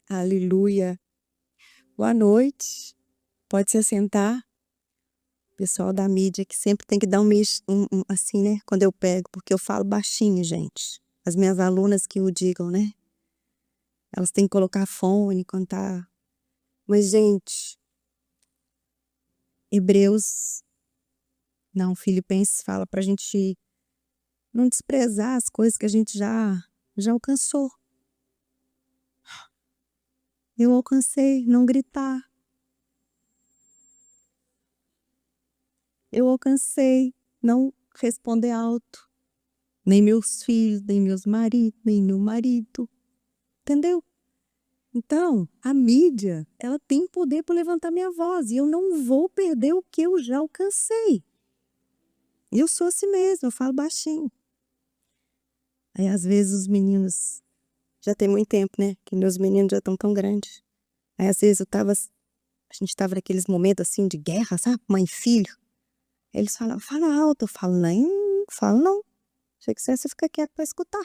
Aleluia. Boa noite. Pode se assentar. Pessoal da mídia que sempre tem que dar assim, né, quando eu pego, porque eu falo baixinho, gente. As minhas alunas que o digam, né? Elas têm que colocar fone quando tá. Mas, gente, Hebreus, não, Filipenses fala pra gente não desprezar as coisas que a gente já alcançou. Eu alcancei, não gritar. Eu alcancei, não responder alto. Nem meus filhos, nem meus maridos, nem meu marido. Entendeu? Então, a mídia, ela tem poder para levantar minha voz. E eu não vou perder o que eu já alcancei. Eu sou assim mesmo, eu falo baixinho. Aí, às vezes, os meninos... Já tem muito tempo, né? Que meus meninos já estão tão grandes. Aí, às vezes, a gente tava naqueles momentos, assim, de guerra, sabe? Mãe e filho. Eles falam, fala alto. Eu falo, não, falo não. Se quiser, você fica quieto para escutar.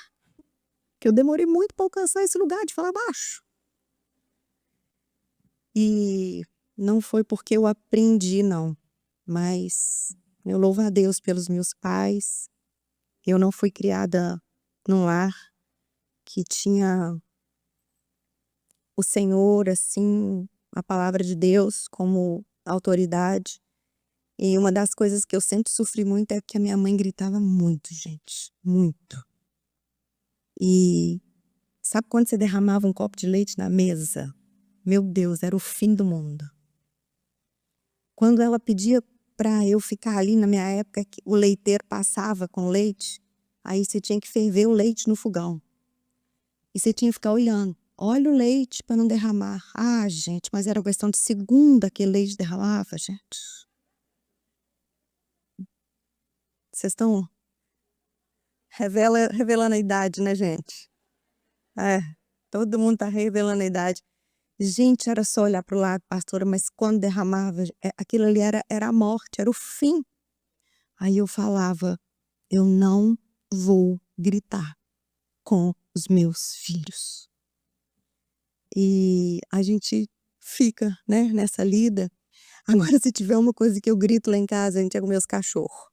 Que eu demorei muito para alcançar esse lugar de falar baixo. E não foi porque eu aprendi, não. Mas eu louvo a Deus pelos meus pais. Eu não fui criada num lar que tinha o Senhor, assim, a palavra de Deus como autoridade. E uma das coisas que eu sempre sofri muito é que a minha mãe gritava muito, gente. Muito. E sabe quando você derramava um copo de leite na mesa? Meu Deus, era o fim do mundo. Quando ela pedia para eu ficar ali, na minha época, que o leiteiro passava com leite, aí você tinha que ferver o leite no fogão. E você tinha que ficar olhando. Olha o leite para não derramar. Ah, gente, mas era questão de segunda que o leite derramava, gente. Vocês estão revelando a idade, né, gente? É, todo mundo tá revelando a idade. Gente, era só olhar para o lado, pastora, mas quando derramava, aquilo ali era a morte, era o fim. Aí eu falava, eu não vou gritar com os meus filhos. E a gente fica, né, nessa lida. Agora, se tiver uma coisa que eu grito lá em casa, a gente é com meus cachorros.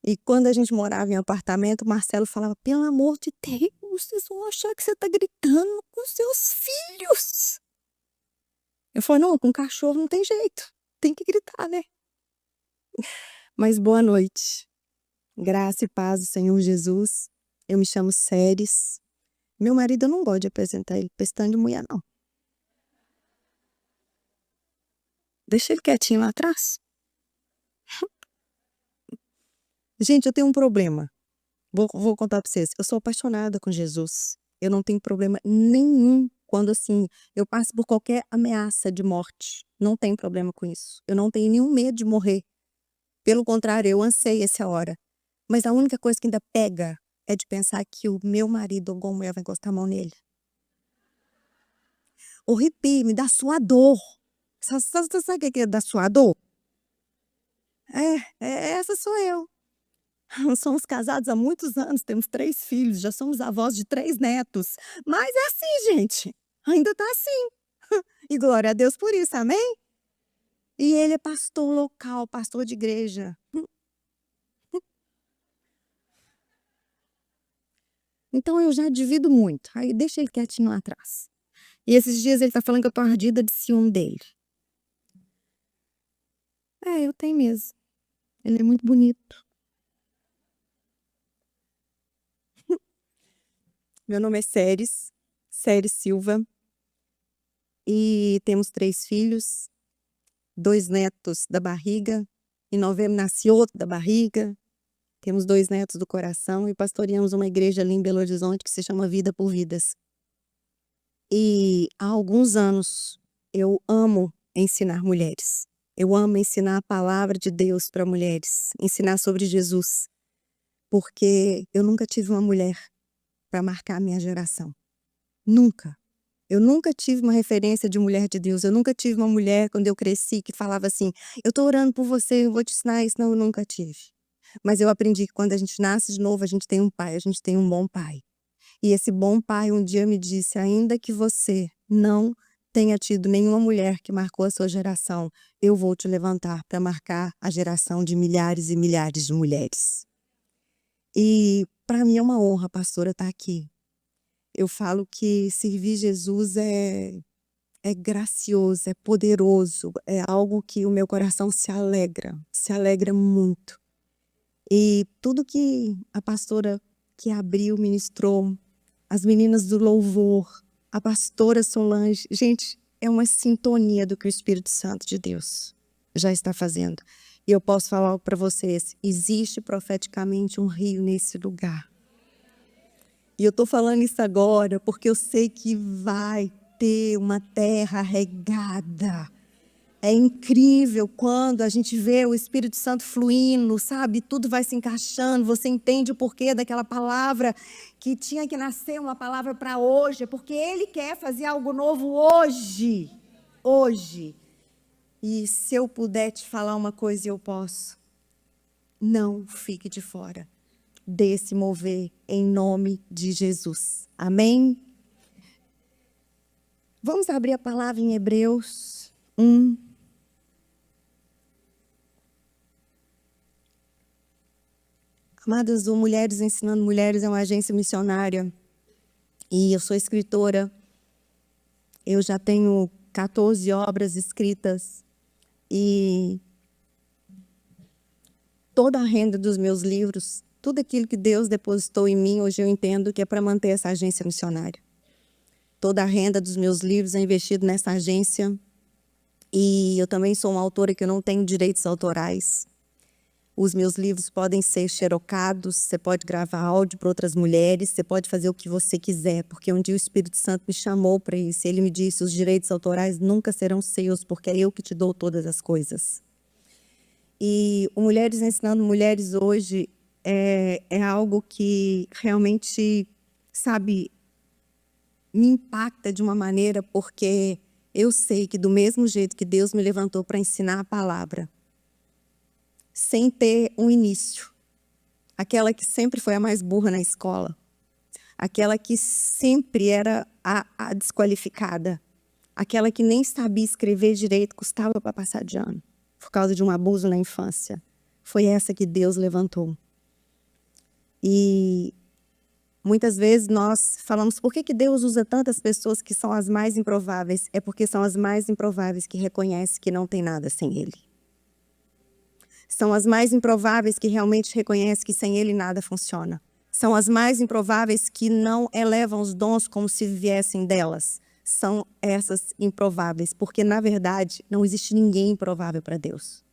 E quando a gente morava em apartamento, o Marcelo falava, pelo amor de Deus, vocês vão achar que você tá gritando com seus filhos. Eu falei, não, com cachorro não tem jeito, tem que gritar, né? Mas boa noite. Graça e paz do Senhor Jesus. Eu me chamo Séries. Meu marido, eu não gosto de apresentar ele pestando de mulher, não. Deixa ele quietinho lá atrás. Gente, eu tenho um problema. Vou contar pra vocês. Eu sou apaixonada com Jesus. Eu não tenho problema nenhum quando, assim, eu passo por qualquer ameaça de morte. Não tenho problema com isso. Eu não tenho nenhum medo de morrer. Pelo contrário, eu anseio essa hora. Mas a única coisa que ainda pega é de pensar que o meu marido ou alguma mulher vai encostar a mão nele. O arrepio, me dá suador. Sabe o que é dar suador? Essa sou eu. Somos casados há muitos anos, temos 3 filhos, já somos avós de 3 netos. Mas é assim, gente, ainda tá assim. E glória a Deus por isso, amém? E ele é pastor local, pastor de igreja. Então eu já divido muito, aí deixa ele quietinho lá atrás. E esses dias ele tá falando que eu tô ardida de ciúme dele. É, eu tenho mesmo. Ele é muito bonito. Meu nome é Séries Silva. E temos 3 filhos, 2 netos da barriga. Em novembro nasce outro da barriga. Temos 2 netos do coração e pastoreamos uma igreja ali em Belo Horizonte que se chama Vida por Vidas. E há alguns anos eu amo ensinar mulheres. Eu amo ensinar a palavra de Deus para mulheres, ensinar sobre Jesus. Porque eu nunca tive uma mulher para marcar a minha geração. Nunca. Eu nunca tive uma referência de mulher de Deus. Eu nunca tive uma mulher, quando eu cresci, que falava assim, eu tô orando por você, eu vou te ensinar isso. Não, eu nunca tive. Mas eu aprendi que quando a gente nasce de novo, a gente tem um pai, a gente tem um bom pai. E esse bom pai um dia me disse: ainda que você não tenha tido nenhuma mulher que marcou a sua geração, eu vou te levantar para marcar a geração de milhares e milhares de mulheres. E para mim é uma honra, pastora, estar aqui. Eu falo que servir Jesus é gracioso, é poderoso, é algo que o meu coração se alegra muito. E tudo que a pastora que abriu, ministrou, as meninas do louvor, a pastora Solange, gente, é uma sintonia do que o Espírito Santo de Deus já está fazendo. E eu posso falar para vocês, existe profeticamente um rio nesse lugar. E eu estou falando isso agora porque eu sei que vai ter uma terra regada. É incrível quando a gente vê o Espírito Santo fluindo, sabe? Tudo vai se encaixando, você entende o porquê daquela palavra que tinha que nascer uma palavra para hoje, é porque Ele quer fazer algo novo hoje. Hoje. E se eu puder te falar uma coisa, eu posso. Não fique de fora desse mover em nome de Jesus. Amém? Vamos abrir a palavra em Hebreus 1. Amadas, o Mulheres Ensinando Mulheres é uma agência missionária e eu sou escritora. Eu já tenho 14 obras escritas e toda a renda dos meus livros, tudo aquilo que Deus depositou em mim, hoje eu entendo que é para manter essa agência missionária. Toda a renda dos meus livros é investido nessa agência e eu também sou uma autora que eu não tenho direitos autorais. Os meus livros podem ser xerocados, você pode gravar áudio para outras mulheres, você pode fazer o que você quiser, porque um dia o Espírito Santo me chamou para isso. Ele me disse, os direitos autorais nunca serão seus, porque é eu que te dou todas as coisas. E o Mulheres Ensinando Mulheres hoje é algo que realmente, sabe, me impacta de uma maneira, porque eu sei que do mesmo jeito que Deus me levantou para ensinar a palavra, sem ter um início. Aquela que sempre foi a mais burra na escola. Aquela que sempre era a desqualificada. Aquela que nem sabia escrever direito, custava para passar de ano, por causa de um abuso na infância. Foi essa que Deus levantou. E muitas vezes nós falamos, por que Deus usa tantas pessoas que são as mais improváveis? É porque são as mais improváveis que reconhecem que não tem nada sem Ele. São as mais improváveis que realmente reconhecem que sem Ele nada funciona. São as mais improváveis que não elevam os dons como se viessem delas. São essas improváveis, porque na verdade não existe ninguém improvável para Deus.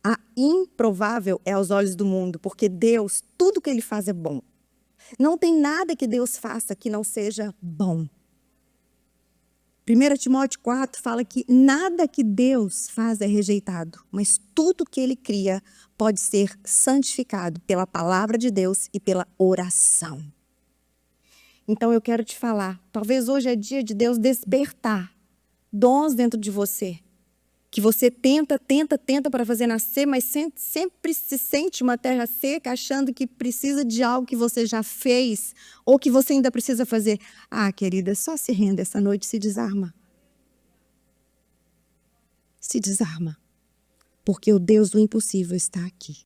A improvável é aos olhos do mundo, porque Deus, tudo que Ele faz é bom. Não tem nada que Deus faça que não seja bom. 1 Timóteo 4 fala que nada que Deus faz é rejeitado, mas tudo que Ele cria pode ser santificado pela palavra de Deus e pela oração. Então eu quero te falar, talvez hoje é dia de Deus despertar dons dentro de você, que você tenta para fazer nascer, mas sempre se sente uma terra seca, achando que precisa de algo que você já fez, ou que você ainda precisa fazer. Ah, querida, só se renda essa noite, se desarma. Se desarma. Porque o Deus do impossível está aqui.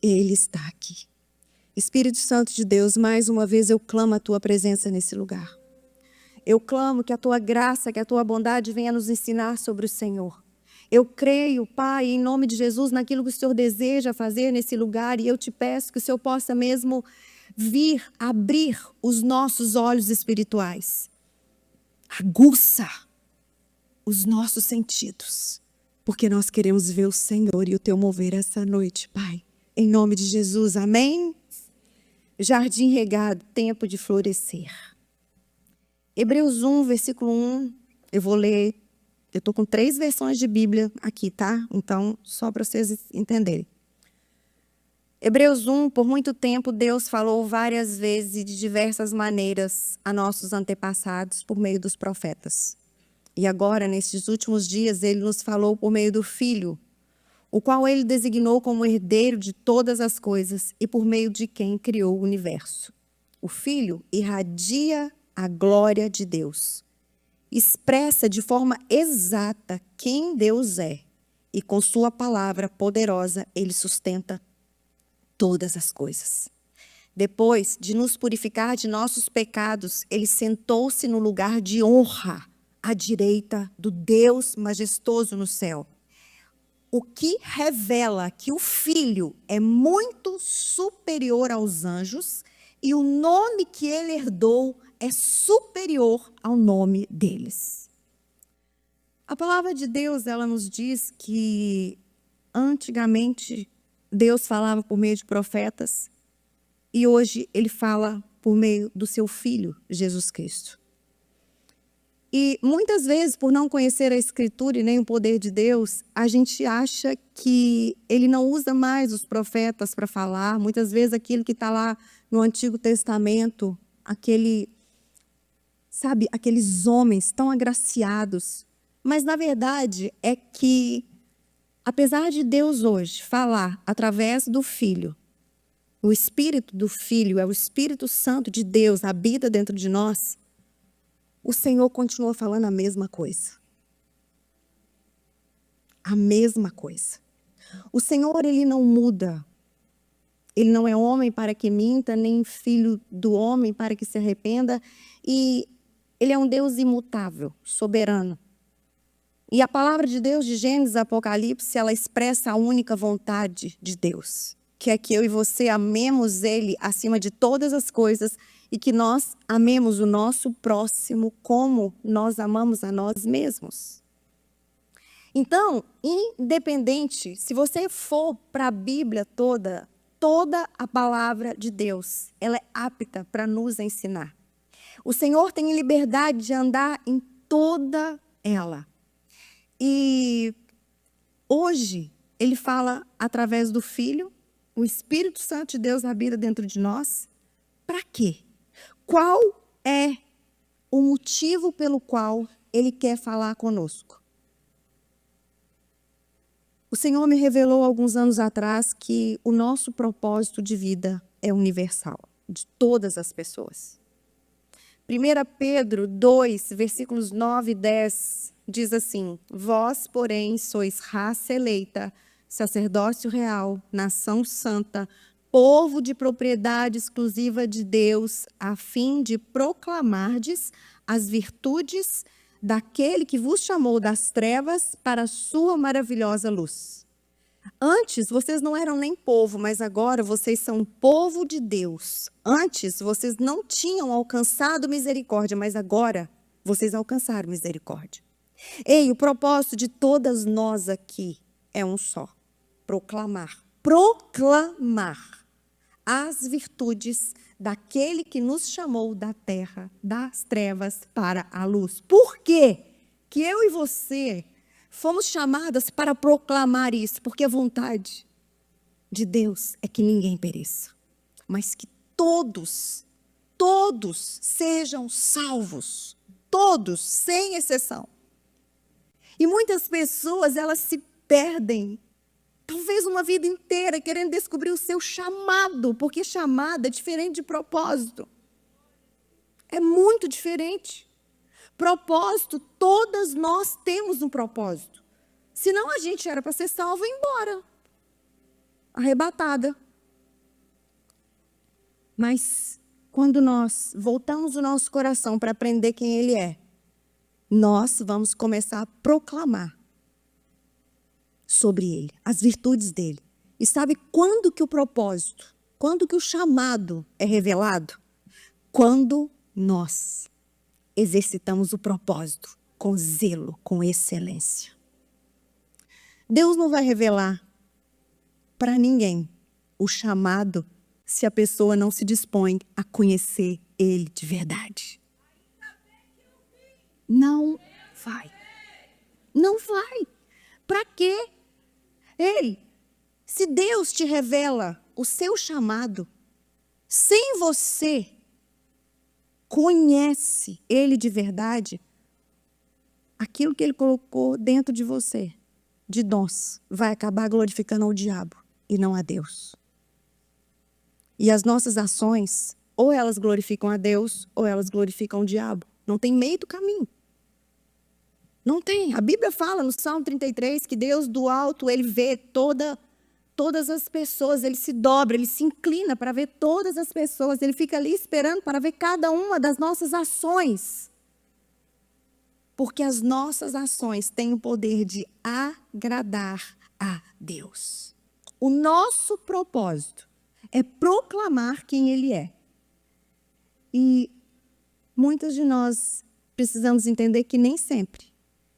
Ele está aqui. Espírito Santo de Deus, mais uma vez eu clamo a Tua presença nesse lugar. Eu clamo que a Tua graça, que a Tua bondade venha nos ensinar sobre o Senhor. Eu creio, Pai, em nome de Jesus, naquilo que o Senhor deseja fazer nesse lugar, e eu te peço que o Senhor possa mesmo vir abrir os nossos olhos espirituais. Aguça os nossos sentidos, porque nós queremos ver o Senhor e o Teu mover essa noite, Pai. Em nome de Jesus, amém? Jardim regado, tempo de florescer. Hebreus 1, versículo 1, eu vou ler, eu estou com 3 versões de Bíblia aqui, tá? Então, só para vocês entenderem. Hebreus 1, por muito tempo, Deus falou várias vezes e de diversas maneiras a nossos antepassados por meio dos profetas. E agora, nesses últimos dias, Ele nos falou por meio do Filho, o qual Ele designou como herdeiro de todas as coisas e por meio de quem criou o universo. o Filho, irradia a glória de Deus. Expressa de forma exata quem Deus é. E com sua palavra poderosa, ele sustenta todas as coisas. Depois de nos purificar de nossos pecados, ele sentou-se no lugar de honra, à direita do Deus majestoso no céu. O que revela que o Filho é muito superior aos anjos e o nome que ele herdou é superior ao nome deles. A palavra de Deus, ela nos diz que antigamente Deus falava por meio de profetas e hoje ele fala por meio do seu Filho, Jesus Cristo. E muitas vezes, por não conhecer a Escritura e nem o poder de Deus, a gente acha que ele não usa mais os profetas para falar. Muitas vezes aquilo que está lá no Antigo Testamento, aqueles homens tão agraciados. Mas, na verdade, é que, apesar de Deus hoje falar através do Filho, o Espírito do Filho é o Espírito Santo de Deus, habita dentro de nós, o Senhor continua falando a mesma coisa. A mesma coisa. O Senhor, ele não muda. Ele não é homem para que minta, nem filho do homem para que se arrependa. E ele é um Deus imutável, soberano. E a palavra de Deus de Gênesis e Apocalipse, ela expressa a única vontade de Deus, que é que eu e você amemos ele acima de todas as coisas e que nós amemos o nosso próximo como nós amamos a nós mesmos. Então, independente, se você for para a Bíblia toda a palavra de Deus, ela é apta para nos ensinar. O Senhor tem liberdade de andar em toda ela. E hoje, ele fala através do Filho, o Espírito Santo de Deus habita dentro de nós. Para quê? Qual é o motivo pelo qual ele quer falar conosco? O Senhor me revelou alguns anos atrás que o nosso propósito de vida é universal, de todas as pessoas. 1 Pedro 2, versículos 9 e 10, diz assim: Vós, porém, sois raça eleita, sacerdócio real, nação santa, povo de propriedade exclusiva de Deus, a fim de proclamardes as virtudes daquele que vos chamou das trevas para a sua maravilhosa luz. Antes, vocês não eram nem povo, mas agora vocês são povo de Deus. Antes, vocês não tinham alcançado misericórdia, mas agora vocês alcançaram misericórdia. Ei, o propósito de todas nós aqui é um só: proclamar as virtudes daquele que nos chamou da terra, das trevas para a luz. Por quê que eu e você fomos chamadas para proclamar isso? Porque a vontade de Deus é que ninguém pereça, mas que todos sejam salvos. Todos, sem exceção. E muitas pessoas, elas se perdem, talvez uma vida inteira, querendo descobrir o seu chamado, porque chamado é diferente de propósito. É muito diferente. Propósito, todas nós temos um propósito. Senão a gente era para ser salvo e ir embora. Arrebatada. Mas quando nós voltamos o nosso coração para aprender quem Ele é, nós vamos começar a proclamar sobre Ele, as virtudes dEle. E sabe quando que o propósito, quando que o chamado é revelado? Quando nós exercitamos o propósito com zelo, com excelência. Deus não vai revelar para ninguém o chamado se a pessoa não se dispõe a conhecer Ele de verdade. Não vai. Não vai. Para quê? Ei, se Deus te revela o seu chamado, sem você conhece Ele de verdade, aquilo que Ele colocou dentro de você, de nós, vai acabar glorificando ao diabo e não a Deus. E as nossas ações Ou elas glorificam a Deus, ou elas glorificam o diabo. Não tem meio do caminho. Não tem. A Bíblia fala no Salmo 33 que Deus do alto, ele vê todas as pessoas, ele se dobra, ele se inclina para ver todas as pessoas, ele fica ali esperando para ver cada uma das nossas ações. Porque as nossas ações têm o poder de agradar a Deus. O nosso propósito é proclamar quem Ele é. E muitas de nós precisamos entender que nem sempre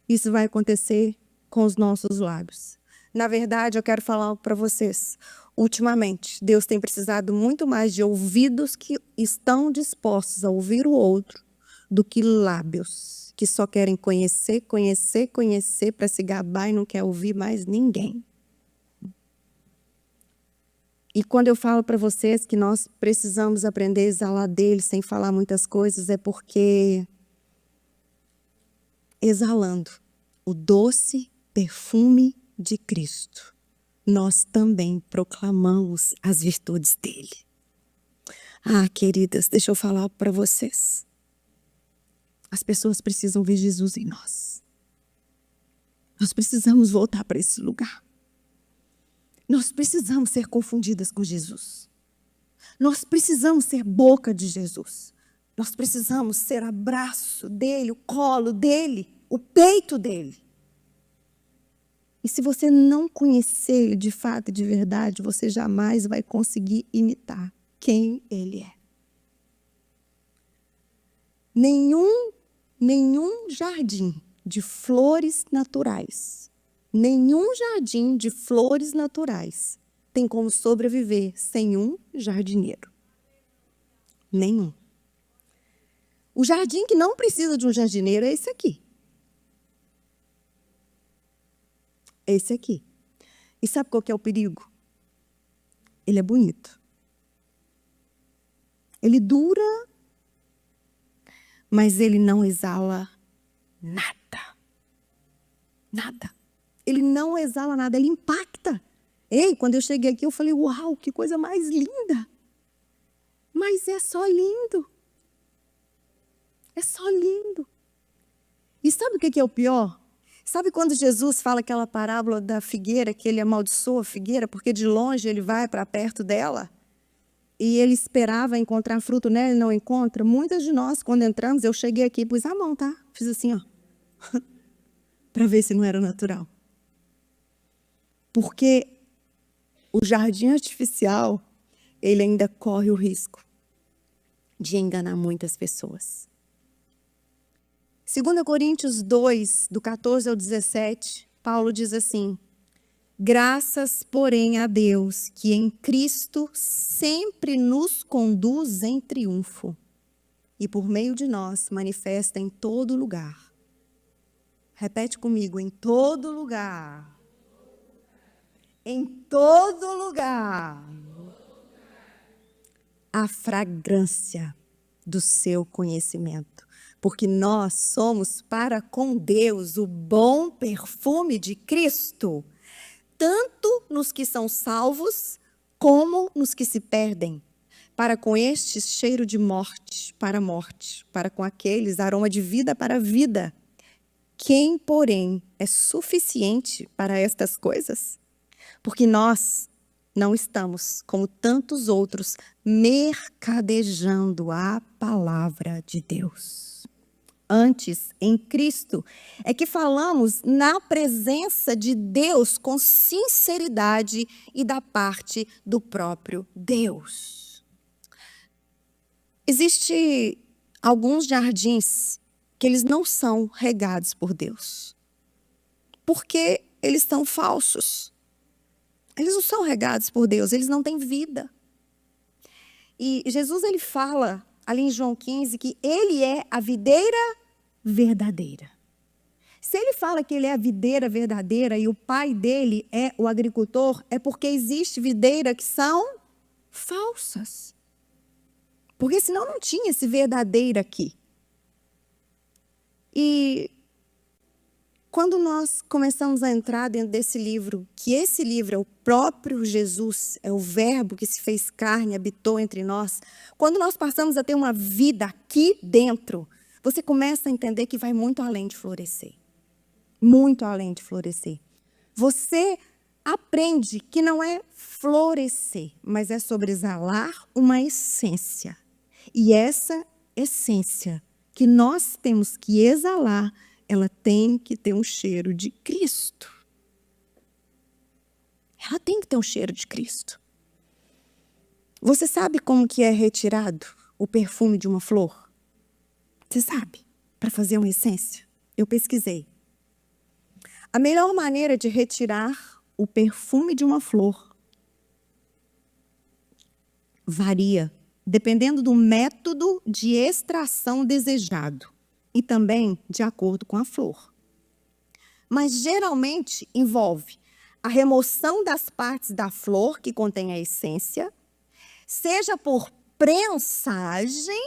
isso vai acontecer com os nossos lábios. Na verdade, eu quero falar algo para vocês. Ultimamente, Deus tem precisado muito mais de ouvidos que estão dispostos a ouvir o outro do que lábios que só querem conhecer, conhecer, conhecer para se gabar e não quer ouvir mais ninguém. E quando eu falo para vocês que nós precisamos aprender a exalar dele sem falar muitas coisas, é porque exalando o doce perfume de Cristo, nós também proclamamos as virtudes dele. Ah, queridas, deixa eu falar para vocês. As pessoas precisam ver Jesus em nós. Nós precisamos voltar para esse lugar. Nós precisamos ser confundidas com Jesus. Nós precisamos ser boca de Jesus. Nós precisamos ser abraço dele, o colo dele, o peito dele. E se você não conhecer ele de fato e de verdade, você jamais vai conseguir imitar quem ele é. Nenhum jardim de flores naturais, tem como sobreviver sem um jardineiro. Nenhum. O jardim que não precisa de um jardineiro é esse aqui. Esse aqui. E sabe qual que é o perigo? Ele é bonito. Ele dura, mas ele não exala nada. Nada. Ele não exala nada, ele impacta. Ei, quando eu cheguei aqui, eu falei, uau, que coisa mais linda. Mas é só lindo. É só lindo. E sabe o que é o pior? Sabe quando Jesus fala aquela parábola da figueira, que ele amaldiçoa a figueira, porque de longe ele vai para perto dela? E ele esperava encontrar fruto nela e não encontra? Muitas de nós, quando entramos, eu cheguei aqui e pus a mão, tá? Fiz assim, ó. Para ver se não era natural. Porque o jardim artificial, ele ainda corre o risco de enganar muitas pessoas. 2 Coríntios 2, do 14 ao 17, Paulo diz assim: graças, porém, a Deus, que em Cristo sempre nos conduz em triunfo e por meio de nós manifesta em todo lugar. Repete comigo, em todo lugar. Em todo lugar. A fragrância do seu conhecimento. Porque nós somos para com Deus o bom perfume de Cristo, tanto nos que são salvos, como nos que se perdem. Para com estes, cheiro de morte para a morte, para com aqueles, aroma de vida para a vida. Quem, porém, é suficiente para estas coisas? Porque nós não estamos, como tantos outros, mercadejando a palavra de Deus. Antes, em Cristo, é que falamos na presença de Deus com sinceridade e da parte do próprio Deus. Existem alguns jardins que eles não são regados por Deus, porque eles são falsos. Eles não são regados por Deus, eles não têm vida. E Jesus, ele fala ali em João 15 que ele é a videira verdadeira. Se ele fala que ele é a videira verdadeira e o pai dele é o agricultor, é porque existe videira que são falsas. Porque senão não tinha esse verdadeiro aqui. E Quando nós começamos a entrar dentro desse livro, que esse livro é o próprio Jesus, é o verbo que se fez carne, habitou entre nós, quando nós passamos a ter uma vida aqui dentro, você começa a entender que vai muito além de florescer. Muito além de florescer. Você aprende que não é florescer, mas é sobre exalar uma essência. E essa essência que nós temos que exalar, ela tem que ter um cheiro de Cristo. Ela tem que ter um cheiro de Cristo. Você sabe como que é retirado o perfume de uma flor? Você sabe? Para fazer uma essência? Eu pesquisei. A melhor maneira de retirar o perfume de uma flor varia, dependendo do método de extração desejado e também de acordo com a flor. Mas geralmente envolve a remoção das partes da flor que contém a essência, seja por prensagem,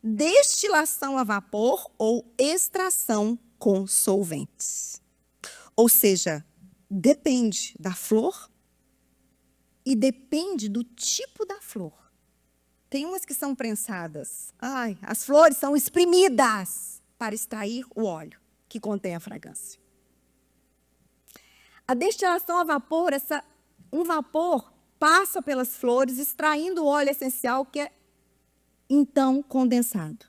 destilação a vapor ou extração com solventes. Ou seja, depende da flor e depende do tipo da flor. Tem umas que são prensadas. As flores são espremidas para extrair o óleo que contém a fragrância. A destilação a vapor, um vapor passa pelas flores, extraindo o óleo essencial que é então condensado.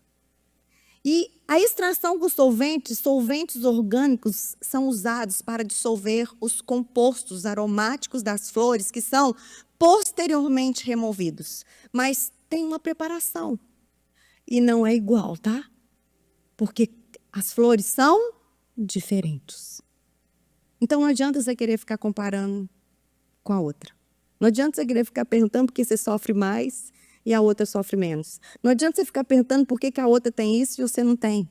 E a extração com solventes orgânicos são usados para dissolver os compostos aromáticos das flores que são posteriormente removidos. Mas tem uma preparação. E não é igual, tá? Porque as flores são diferentes. Então não adianta você querer ficar comparando com a outra. Não adianta você querer ficar perguntando por que você sofre mais e a outra sofre menos. Não adianta você ficar perguntando por que a outra tem isso e você não tem.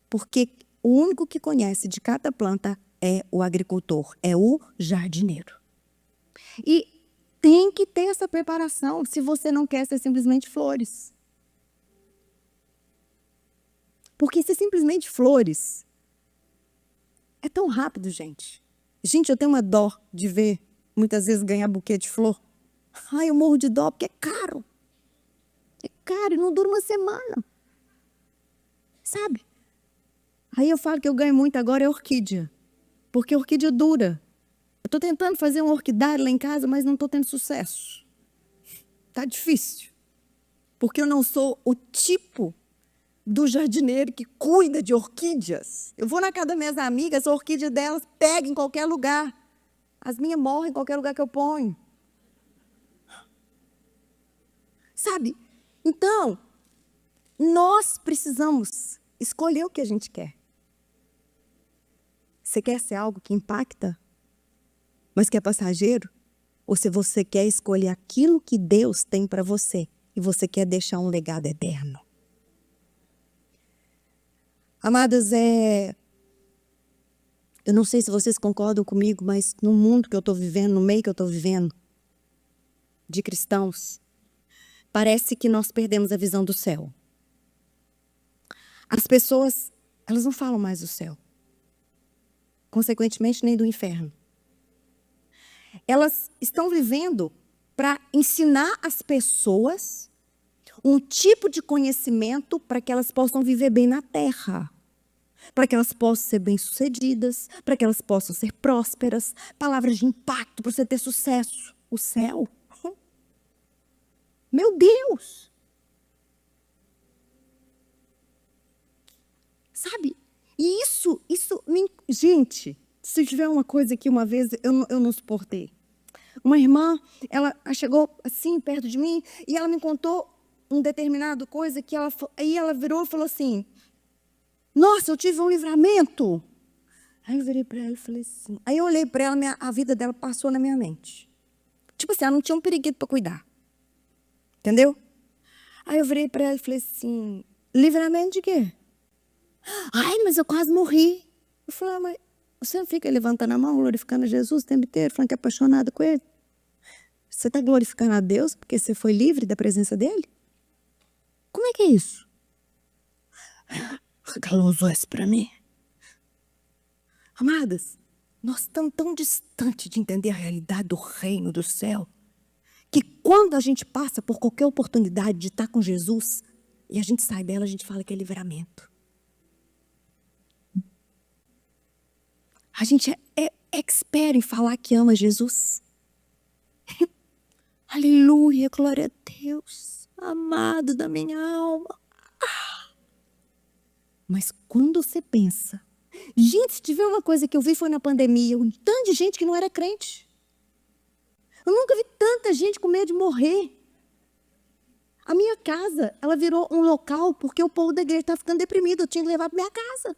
Porque o único que conhece de cada planta é o agricultor, é o jardineiro. E tem que ter essa preparação se você não quer ser simplesmente flores. Porque ser simplesmente flores é tão rápido, gente. Gente, eu tenho uma dó de ver muitas vezes ganhar buquê de flor. Eu morro de dó porque é caro. É caro e não dura uma semana. Sabe? Aí eu falo que eu ganho muito agora é orquídea. Porque orquídea dura. Eu estou tentando fazer um orquidário lá em casa, mas não estou tendo sucesso. Está difícil. Porque eu não sou o tipo do jardineiro que cuida de orquídeas. Eu vou na casa das minhas amigas, a orquídea delas pega em qualquer lugar. As minhas morrem em qualquer lugar que eu ponho. Sabe? Então, nós precisamos escolher o que a gente quer. Você quer ser algo que impacta, mas que é passageiro? Ou se você quer escolher aquilo que Deus tem para você e você quer deixar um legado eterno? Amadas, eu não sei se vocês concordam comigo, mas no mundo que eu estou vivendo, no meio que eu estou vivendo, de cristãos, parece que nós perdemos a visão do céu. As pessoas, elas não falam mais do céu. Consequentemente, nem do inferno. Elas estão vivendo para ensinar as pessoas um tipo de conhecimento para que elas possam viver bem na terra. Para que elas possam ser bem-sucedidas, para que elas possam ser prósperas, palavras de impacto para você ter sucesso. O céu? Meu Deus! Sabe? E isso gente, se tiver uma coisa que uma vez eu não suportei. Uma irmã, ela chegou assim perto de mim e ela me contou um determinado coisa que aí ela virou e falou assim: nossa, eu tive um livramento. Aí eu virei para ela e falei assim. Aí eu olhei para ela, a vida dela passou na minha mente. Tipo assim, ela não tinha um periquito para cuidar. Entendeu? Aí eu virei para ela e falei assim: livramento de quê? Mas eu quase morri. Eu falei: mas você não fica levantando a mão, glorificando a Jesus o tempo inteiro, falando que é apaixonada com ele? Você está glorificando a Deus porque você foi livre da presença dele? Como é que é isso? Ela usou isso para mim. Amadas, nós estamos tão distantes de entender a realidade do reino do céu, que quando a gente passa por qualquer oportunidade de estar com Jesus, e a gente sai dela, a gente fala que é livramento. A gente é expert em falar que ama Jesus. Aleluia, glória a Deus, amado da minha alma. Mas quando você pensa, gente, se tiver uma coisa que eu vi foi na pandemia, um tanto de gente que não era crente. Eu nunca vi tanta gente com medo de morrer. A minha casa, ela virou um local porque o povo da igreja estava ficando deprimido, eu tinha que levar para minha casa.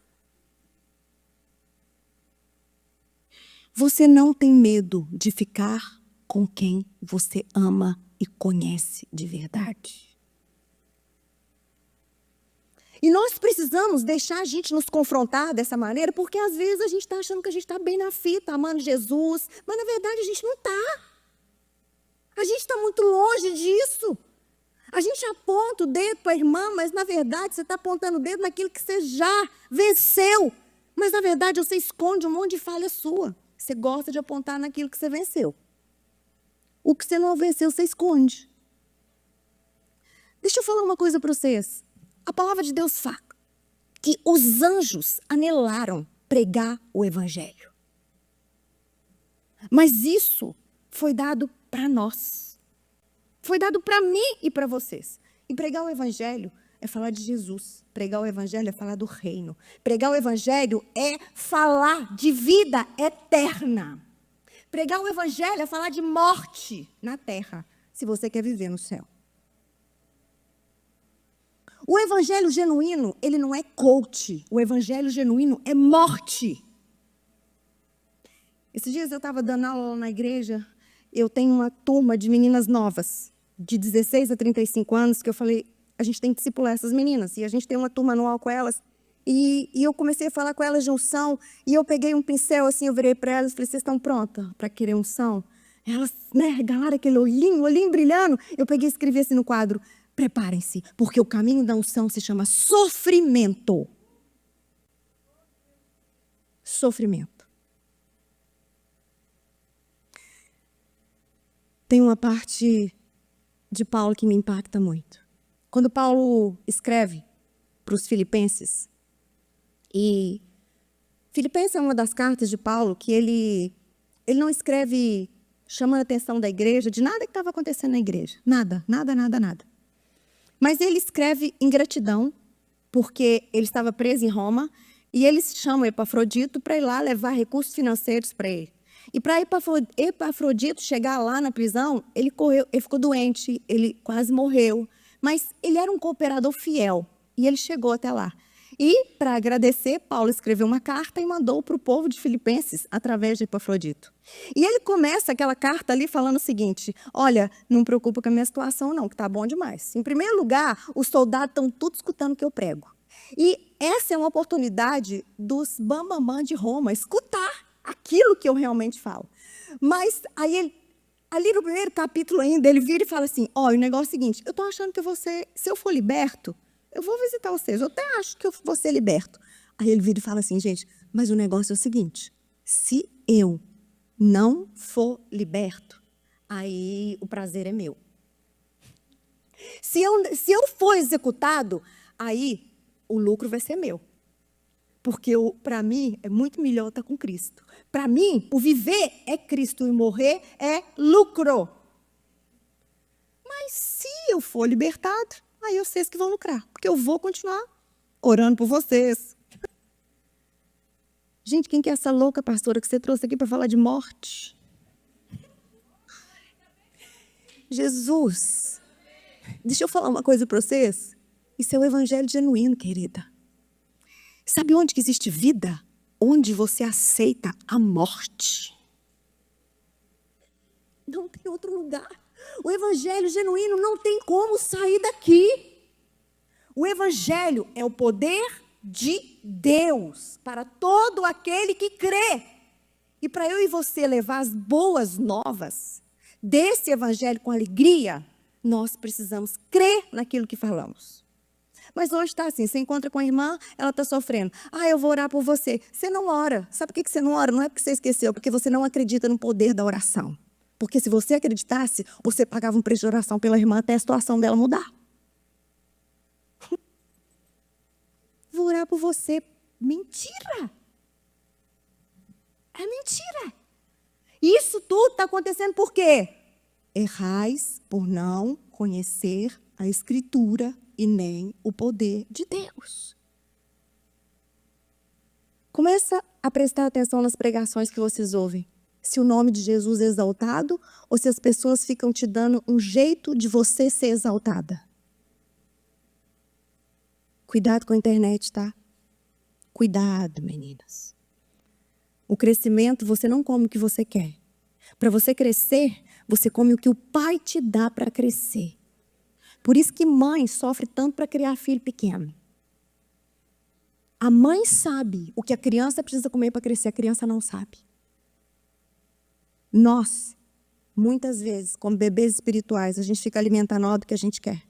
Você não tem medo de ficar com quem você ama e conhece de verdade. E nós precisamos deixar a gente nos confrontar dessa maneira, porque às vezes a gente está achando que a gente está bem na fita, amando Jesus, mas na verdade a gente não está. A gente está muito longe disso. A gente aponta o dedo para a irmã, mas na verdade você está apontando o dedo naquilo que você já venceu. Mas na verdade você esconde um monte de falha sua. Você gosta de apontar naquilo que você venceu. O que você não venceu, você esconde. Deixa eu falar uma coisa para vocês. A palavra de Deus fala que os anjos anelaram pregar o evangelho. Mas isso foi dado para nós. Foi dado para mim e para vocês. E pregar o evangelho é falar de Jesus. Pregar o evangelho é falar do reino. Pregar o evangelho é falar de vida eterna. Pregar o evangelho é falar de morte na terra, se você quer viver no céu. O evangelho genuíno, ele não é coach. O evangelho genuíno é morte. Esses dias eu estava dando aula na igreja. Eu tenho uma turma de meninas novas, de 16 a 35 anos, que eu falei, a gente tem que discipular essas meninas. E a gente tem uma turma anual com elas. E eu comecei a falar com elas de unção. E eu peguei um pincel assim, eu virei para elas e falei, vocês estão prontas para querer unção? Elas, regalaram aquele olhinho brilhando. Eu peguei e escrevi assim no quadro, preparem-se, porque o caminho da unção se chama sofrimento. Sofrimento. Tem uma parte de Paulo que me impacta muito. Quando Paulo escreve para os Filipenses, e Filipenses é uma das cartas de Paulo que ele não escreve chamando a atenção da igreja, de nada que estava acontecendo na igreja. Nada. Mas ele escreve em gratidão, porque ele estava preso em Roma, e eles chamam Epafrodito para ir lá levar recursos financeiros para ele. E para Epafrodito chegar lá na prisão, ele ficou doente, ele quase morreu. Mas ele era um cooperador fiel, e ele chegou até lá. E, para agradecer, Paulo escreveu uma carta e mandou para o povo de Filipenses, através de Epafrodito. E ele começa aquela carta ali falando o seguinte, olha, não preocupa com a minha situação não, que está bom demais. Em primeiro lugar, os soldados estão tudo escutando o que eu prego. E essa é uma oportunidade dos bambambam de Roma, escutar aquilo que eu realmente falo. Mas aí ali no primeiro capítulo ainda, ele vira e fala assim, olha, o negócio é o seguinte, eu estou achando que se eu for liberto, eu vou visitar vocês, eu até acho que eu vou ser liberto. Aí ele vira e fala assim, gente, mas o negócio é o seguinte, se eu não for liberto, aí o prazer é meu. Se eu for executado, aí o lucro vai ser meu. Porque para mim é muito melhor estar com Cristo. Para mim, o viver é Cristo e morrer é lucro. Mas se eu for libertado, aí vocês que vão lucrar, porque eu vou continuar orando por vocês. Gente, quem que é essa louca pastora que você trouxe aqui para falar de morte? Jesus, deixa eu falar uma coisa para vocês. Isso é o evangelho genuíno, querida. Sabe onde que existe vida? Onde você aceita a morte. Não tem outro lugar. O evangelho genuíno não tem como sair daqui. O evangelho é o poder de Deus para todo aquele que crê. E para eu e você levar as boas novas desse evangelho com alegria, nós precisamos crer naquilo que falamos. Mas hoje está assim, você encontra com a irmã, ela está sofrendo. Ah, eu vou orar por você. Você não ora. Sabe por que você não ora? Não é porque você esqueceu, é porque você não acredita no poder da oração. Porque se você acreditasse, você pagava um preço de oração pela irmã até a situação dela mudar. Vou orar por você. Mentira! É mentira! Isso tudo está acontecendo por quê? Errais por não conhecer a Escritura e nem o poder de Deus. Começa a prestar atenção nas pregações que vocês ouvem. Se o nome de Jesus é exaltado ou se as pessoas ficam te dando um jeito de você ser exaltada. Cuidado com a internet, tá? Cuidado, meninas. O crescimento, você não come o que você quer. Para você crescer, você come o que o pai te dá para crescer. Por isso que mãe sofre tanto para criar filho pequeno. A mãe sabe o que a criança precisa comer para crescer, a criança não sabe. Nós, muitas vezes, como bebês espirituais, a gente fica alimentando do que a gente quer.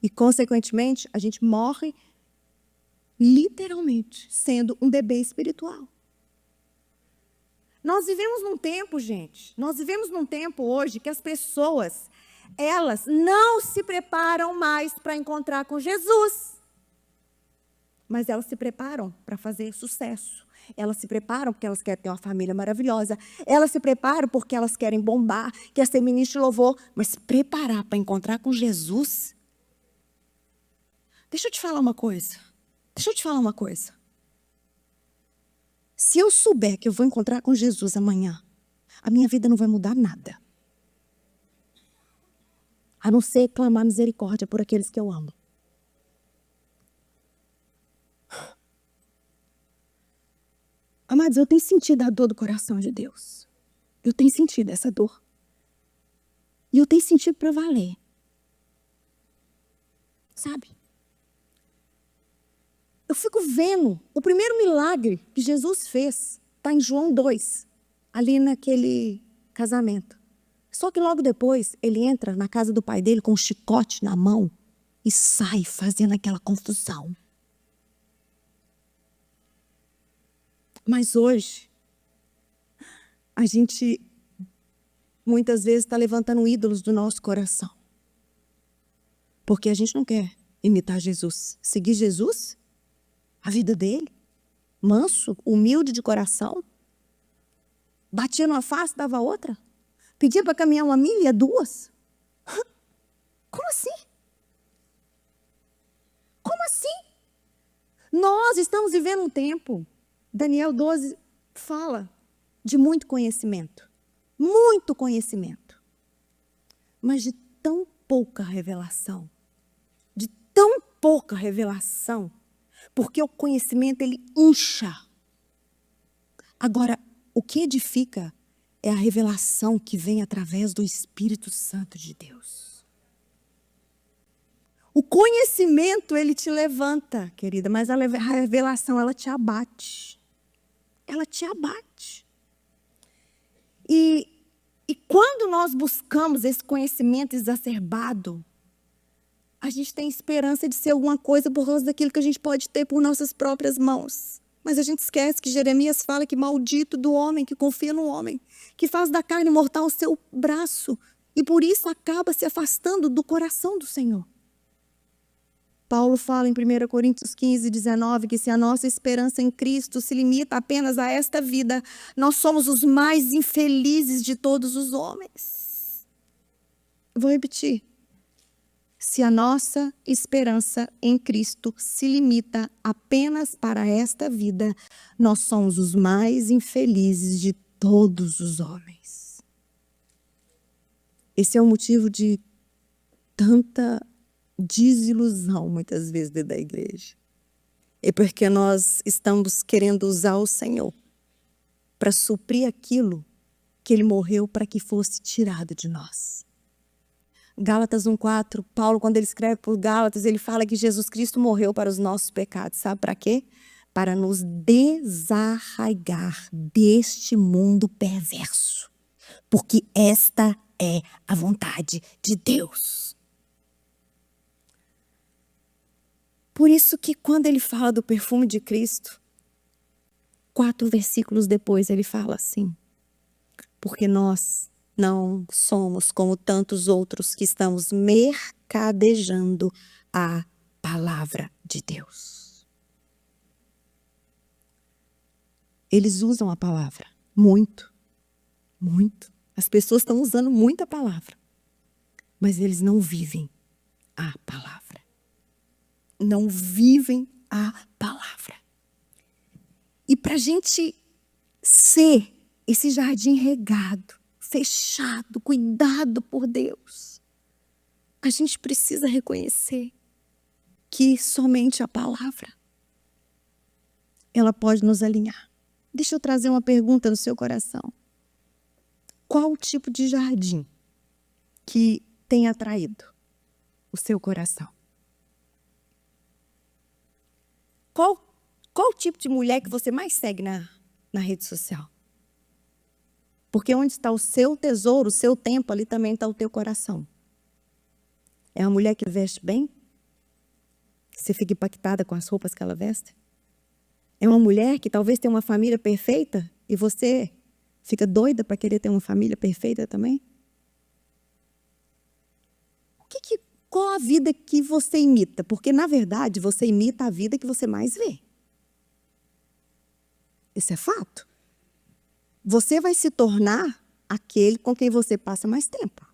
E, consequentemente, a gente morre literalmente sendo um bebê espiritual. Nós vivemos num tempo, gente, hoje que as pessoas, elas não se preparam mais para encontrar com Jesus. Mas elas se preparam para fazer sucesso. Elas se preparam porque elas querem ter uma família maravilhosa. Elas se preparam porque elas querem bombar, querem ser ministro de louvor. Mas se preparar para encontrar com Jesus... Deixa eu te falar uma coisa. Se eu souber que eu vou encontrar com Jesus amanhã, a minha vida não vai mudar nada. A não ser clamar misericórdia por aqueles que eu amo. Amados, eu tenho sentido a dor do coração de Deus. Eu tenho sentido essa dor. E eu tenho sentido para valer. Sabe? Eu fico vendo o primeiro milagre que Jesus fez. Está em João 2, ali naquele casamento. Só que logo depois ele entra na casa do pai dele com um chicote na mão e sai fazendo aquela confusão. Mas hoje, a gente muitas vezes está levantando ídolos do nosso coração. Porque a gente não quer imitar Jesus. Seguir Jesus, a vida dele, manso, humilde de coração. Batia numa face, dava outra. Pedia para caminhar 1 milha, 2. Como assim? Como assim? Nós estamos vivendo um tempo, Daniel 12 fala de muito conhecimento, mas de tão pouca revelação, porque o conhecimento ele incha. Agora, o que edifica é a revelação que vem através do Espírito Santo de Deus. O conhecimento, ele te levanta, querida, mas a revelação, ela te abate. E quando nós buscamos esse conhecimento exacerbado, a gente tem esperança de ser alguma coisa por causa daquilo que a gente pode ter por nossas próprias mãos. Mas a gente esquece que Jeremias fala que maldito do homem que confia no homem, que faz da carne mortal o seu braço, e por isso acaba se afastando do coração do Senhor. Paulo fala em 1 Coríntios 15, 19, que se a nossa esperança em Cristo se limita apenas a esta vida, nós somos os mais infelizes de todos os homens. Vou repetir. Se a nossa esperança em Cristo se limita apenas para esta vida, nós somos os mais infelizes de todos os homens. Esse é o motivo de tanta desilusão, muitas vezes, dentro da igreja. É porque nós estamos querendo usar o Senhor para suprir aquilo que Ele morreu para que fosse tirado de nós. Gálatas 1,4, Paulo, quando ele escreve por Gálatas, ele fala que Jesus Cristo morreu para os nossos pecados. Sabe para quê? Para nos desarraigar deste mundo perverso. Porque esta é a vontade de Deus. Por isso que quando ele fala do perfume de Cristo, 4 versículos depois ele fala assim: porque nós não somos como tantos outros que estamos mercadejando a palavra de Deus. Eles usam a palavra muito, muito. As pessoas estão usando muito a palavra, mas eles não vivem a palavra. Não vivem a palavra. E para a gente ser esse jardim regado, fechado, cuidado por Deus, a gente precisa reconhecer que somente a palavra, ela pode nos alinhar. Deixa eu trazer uma pergunta no seu coração. Qual o tipo de jardim que tem atraído o seu coração? Qual o tipo de mulher que você mais segue na rede social? Porque onde está o seu tesouro, o seu tempo, ali também está o teu coração. É uma mulher que veste bem? Você fica impactada com as roupas que ela veste? É uma mulher que talvez tenha uma família perfeita e você fica doida para querer ter uma família perfeita também? Qual a vida que você imita? Porque, na verdade, você imita a vida que você mais vê. Isso é fato. Você vai se tornar aquele com quem você passa mais tempo.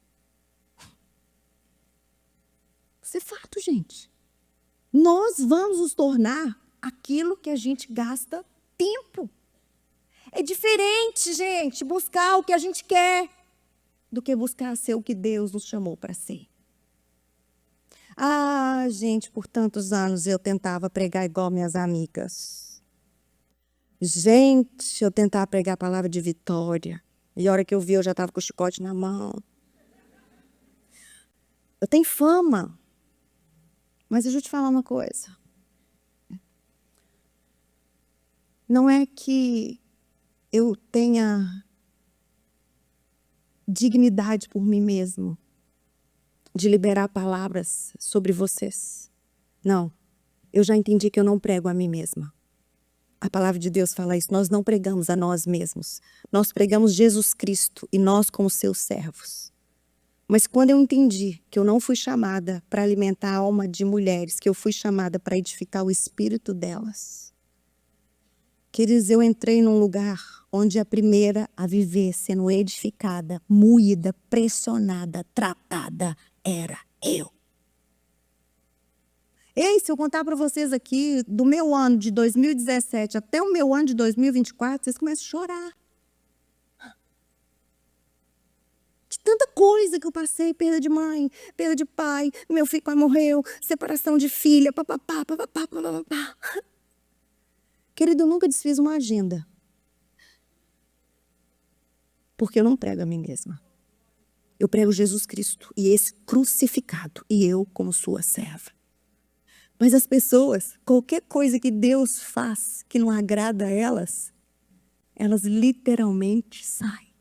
Isso é fato, gente. Nós vamos nos tornar aquilo que a gente gasta tempo. É diferente, gente, buscar o que a gente quer do que buscar ser o que Deus nos chamou para ser. Ah, gente, por tantos anos eu tentava pregar igual minhas amigas. Gente, eu tentava pregar a palavra de vitória. E a hora que eu vi, eu já estava com o chicote na mão. Eu tenho fama. Mas deixa eu te falar uma coisa. Não é que eu tenha dignidade por mim mesmo de liberar palavras sobre vocês. Não. Eu já entendi que eu não prego a mim mesma. A palavra de Deus fala isso. Nós não pregamos a nós mesmos. Nós pregamos Jesus Cristo e nós como seus servos. Mas quando eu entendi que eu não fui chamada para alimentar a alma de mulheres, que eu fui chamada para edificar o espírito delas, queridos, eu entrei num lugar onde a primeira a viver sendo edificada, moída, pressionada, tratada, era eu. Ei, se eu contar para vocês aqui, do meu ano de 2017 até o meu ano de 2024, vocês começam a chorar. De tanta coisa que eu passei, perda de mãe, perda de pai, meu filho quase morreu, separação de filha, papapá, papapá, papapá. Querido, eu nunca desfiz uma agenda. Porque eu não prego a mim mesma. Eu prego Jesus Cristo e esse crucificado, e eu como sua serva. Mas as pessoas, qualquer coisa que Deus faz que não agrada a elas, elas literalmente saem.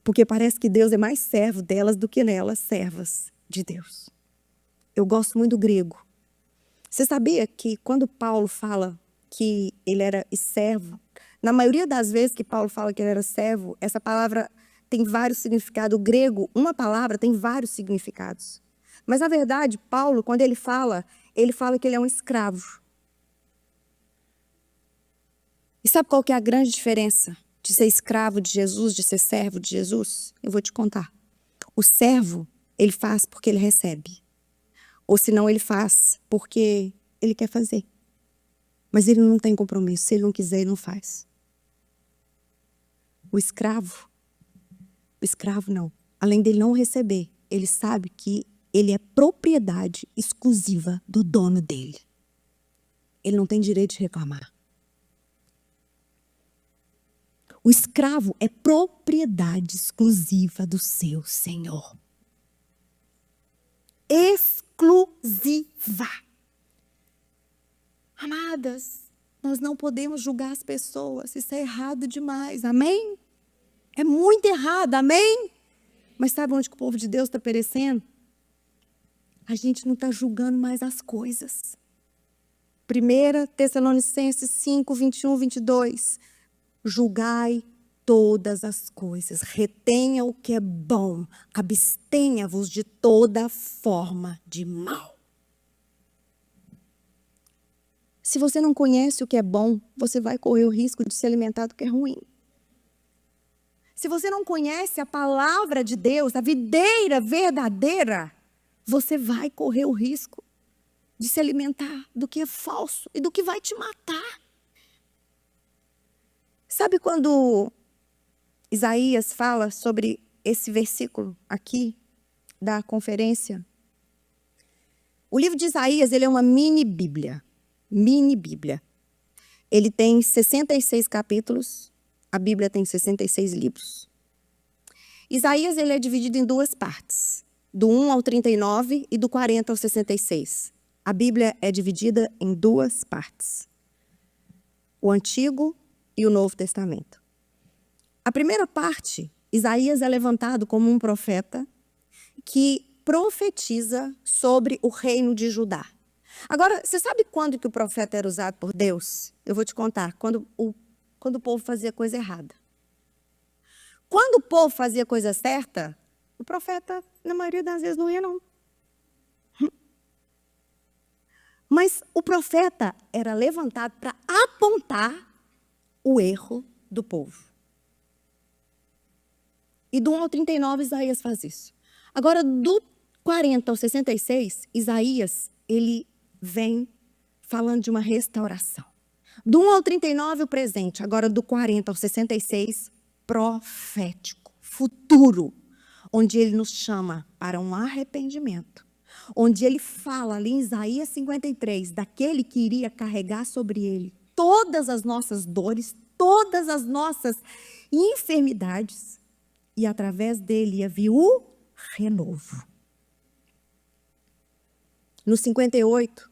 Porque parece que Deus é mais servo delas do que nelas servas de Deus. Eu gosto muito do grego. Você sabia que quando Paulo fala que ele era servo, na maioria das vezes que Paulo fala que ele era servo, essa palavra tem vários significados. O grego, uma palavra, tem vários significados. Mas, na verdade, Paulo, quando ele fala que ele é um escravo. E sabe qual que é a grande diferença de ser escravo de Jesus, de ser servo de Jesus? Eu vou te contar. O servo, ele faz porque ele recebe. Ou senão ele faz porque ele quer fazer. Mas ele não tem compromisso. Se ele não quiser, ele não faz. O escravo não. Além dele não receber, ele sabe que ele é propriedade exclusiva do dono dele. Ele não tem direito de reclamar. O escravo é propriedade exclusiva do seu senhor. Exclusiva. Amadas, nós não podemos julgar as pessoas. Isso é errado demais. Amém? É muito errado. Amém? Mas sabe onde que o povo de Deus está perecendo? a gente não está julgando mais as coisas. 1 Tessalonicenses 5, 21, 22. Julgai todas as coisas, retenha o que é bom, abstenha-vos de toda forma de mal. Se você não conhece o que é bom, você vai correr o risco de se alimentar do que é ruim. Se você não conhece a palavra de Deus, a videira verdadeira, você vai correr o risco de se alimentar do que é falso e do que vai te matar. Sabe quando Isaías fala sobre esse versículo aqui da conferência? O livro de Isaías, ele é uma mini Bíblia. Mini Bíblia. Ele tem 66 capítulos. A Bíblia tem 66 livros. Isaías, ele é dividido em duas partes. Do 1 ao 39 e do 40 ao 66. A Bíblia é dividida em duas partes. O Antigo e o Novo Testamento. A primeira parte, Isaías é levantado como um profeta que profetiza sobre o reino de Judá. Agora, você sabe quando que o profeta era usado por Deus? Eu vou te contar, quando o povo fazia coisa errada. Quando o povo fazia coisa certa, o profeta, na maioria das vezes, não ia, não. Mas o profeta era levantado para apontar o erro do povo. E do 1 ao 39, Isaías faz isso. Agora, do 40 ao 66, Isaías, ele vem falando de uma restauração. Do 1 ao 39, o presente. Agora, do 40 ao 66, profético, futuro, onde ele nos chama para um arrependimento. Onde ele fala ali em Isaías 53, daquele que iria carregar sobre ele todas as nossas dores, todas as nossas enfermidades. E através dele havia o renovo. No 58,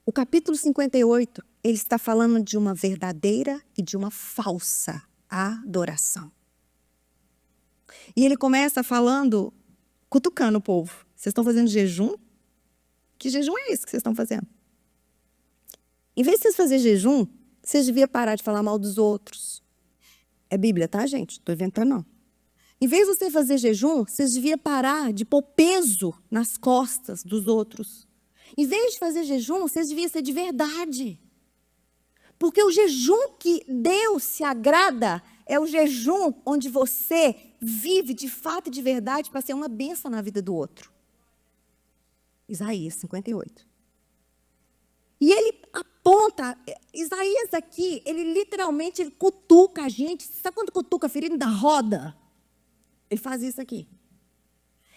o capítulo 58, ele está falando de uma verdadeira e de uma falsa adoração. E ele começa falando, cutucando o povo. Vocês estão fazendo jejum? Que jejum é esse que vocês estão fazendo? Em vez de vocês fazerem jejum, vocês deviam parar de falar mal dos outros. É Bíblia, tá, gente? Estou inventando, não. Em vez de você fazer jejum, vocês deviam parar de pôr peso nas costas dos outros. Em vez de fazer jejum, vocês deviam ser de verdade. Porque o jejum que Deus se agrada é o jejum onde você vive de fato e de verdade para ser uma bênção na vida do outro. Isaías 58. E ele aponta, Isaías aqui, ele literalmente ele cutuca a gente. Sabe quando cutuca a ferida da roda? Ele faz isso aqui.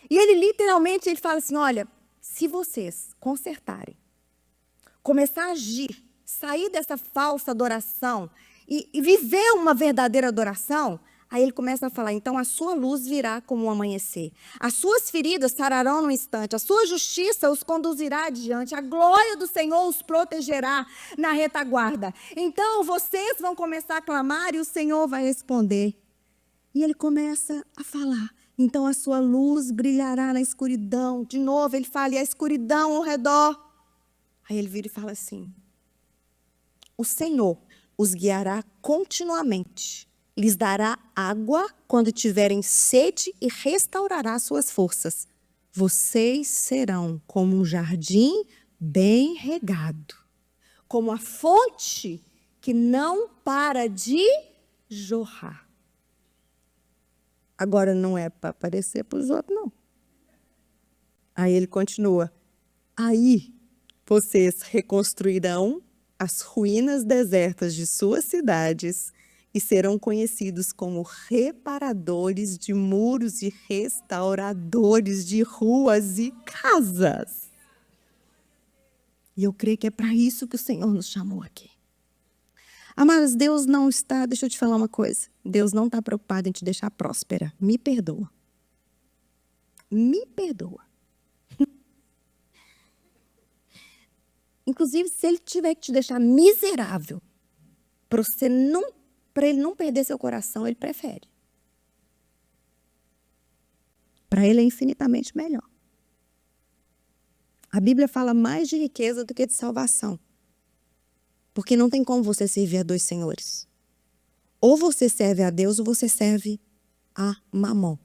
E ele literalmente ele fala assim, olha, se vocês consertarem, começar a agir, sair dessa falsa adoração e viver uma verdadeira adoração, aí ele começa a falar, então a sua luz virá como um amanhecer. As suas feridas sararão no instante, a sua justiça os conduzirá adiante, a glória do Senhor os protegerá na retaguarda. Então vocês vão começar a clamar e o Senhor vai responder. E ele começa a falar, então a sua luz brilhará na escuridão. De novo ele fala, e a escuridão ao redor. Aí ele vira e fala assim, o Senhor os guiará continuamente, lhes dará água quando tiverem sede e restaurará suas forças. Vocês serão como um jardim bem regado, como a fonte que não para de jorrar. Agora não é para aparecer para os outros, não. Aí ele continua. Aí vocês reconstruirão as ruínas desertas de suas cidades e serão conhecidos como reparadores de muros e restauradores de ruas e casas. E eu creio que é para isso que o Senhor nos chamou aqui. Amados, Deus não está, deixa eu te falar uma coisa, Deus não está preocupado em te deixar próspera. Me perdoa. Me perdoa. Inclusive, se Ele tiver que te deixar miserável, para Ele não perder seu coração, Ele prefere. Para Ele é infinitamente melhor. A Bíblia fala mais de riqueza do que de salvação. Porque não tem como você servir a 2 senhores. Ou você serve a Deus ou você serve a Mamon.